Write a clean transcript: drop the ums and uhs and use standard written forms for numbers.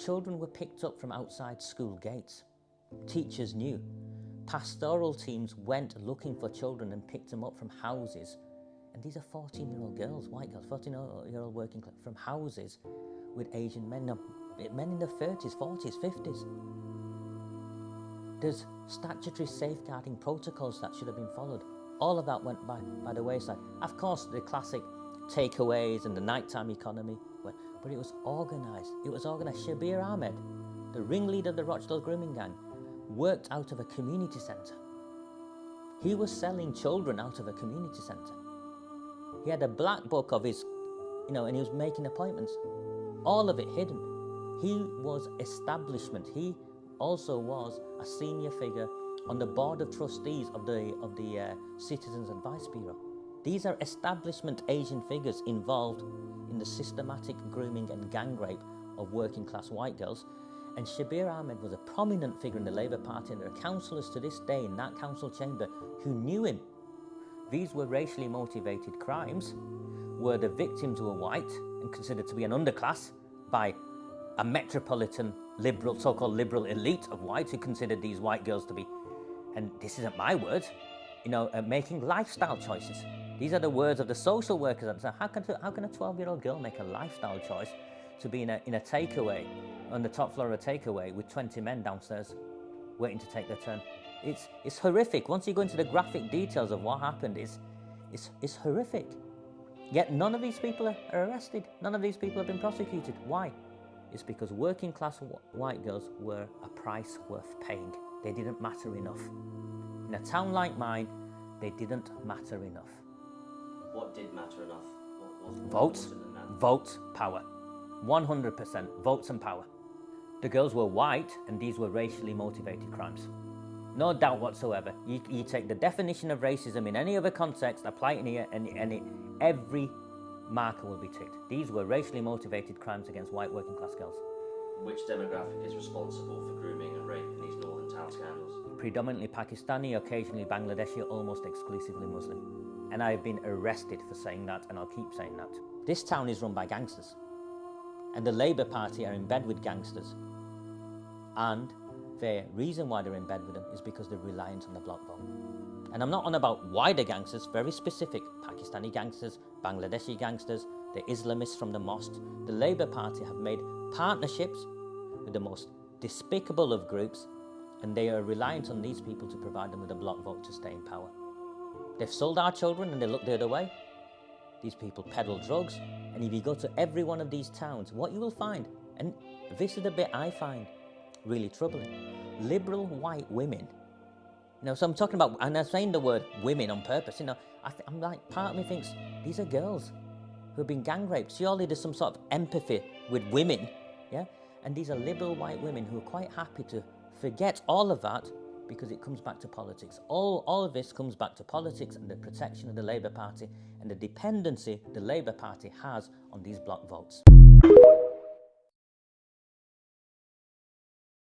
Children were picked up from outside school gates. Teachers knew. Pastoral teams went looking for children and picked them up from houses. And these are 14-year-old girls, white girls, 14-year-old working class, from houses with Asian men, men in their 30s, 40s, 50s. There's statutory safeguarding protocols that should have been followed. All of that went by the wayside. Of course, the classic takeaways and the nighttime economy, but it was organised. It was organised. Shabir Ahmed, the ringleader of the Rochdale grooming gang, worked out of a community centre. He was selling children out of a community centre. He had a black book of his, and he was making appointments. All of it hidden. He was establishment. He also was a senior figure on the board of trustees of the Citizens Advice Bureau. These are establishment Asian figures involved in the systematic grooming and gang rape of working class white girls. And Shabir Ahmed was a prominent figure in the Labour Party, and there are councillors to this day in that council chamber who knew him. These were racially motivated crimes, where the victims were white and considered to be an underclass by a metropolitan liberal, so-called liberal elite of whites who considered these white girls to be, and this isn't my words, making lifestyle choices. These are the words of the social workers. How can a 12-year-old girl make a lifestyle choice to be in a takeaway, on the top floor of a takeaway with 20 men downstairs waiting to take their turn? It's horrific. Once you go into the graphic details of what happened, it's horrific. Yet none of these people are arrested. None of these people have been prosecuted. Why? It's because working class white girls were a price worth paying. They didn't matter enough. In a town like mine, they didn't matter enough. What did matter enough? Votes, power. 100% votes and power. The girls were white, and these were racially motivated crimes. No doubt whatsoever. You take the definition of racism in any other context, apply it here, and every marker will be ticked. These were racially motivated crimes against white working class girls. Which demographic is responsible for grooming and rape in these northern town scandals? Predominantly Pakistani, occasionally Bangladeshi, almost exclusively Muslim. And I have been arrested for saying that, and I'll keep saying that. This town is run by gangsters, and the Labour Party are in bed with gangsters. And the reason why they're in bed with them is because they're reliant on the block vote. And I'm not on about wider gangsters, very specific Pakistani gangsters, Bangladeshi gangsters, the Islamists from the mosque. The Labour Party have made partnerships with the most despicable of groups, and they are reliant on these people to provide them with a block vote to stay in power. They've sold our children and they look the other way. These people peddle drugs, and if you go to every one of these towns, what you will find, and this is the bit I find really troubling, liberal white women. So I'm talking about, and I'm saying the word women on purpose, I'm like, part of me thinks, these are girls who have been gang raped. Surely there's some sort of empathy with women, yeah? And these are liberal white women who are quite happy to forget all of that because it comes back to politics. All of this comes back to politics and the protection of the Labour Party and the dependency the Labour Party has on these block votes.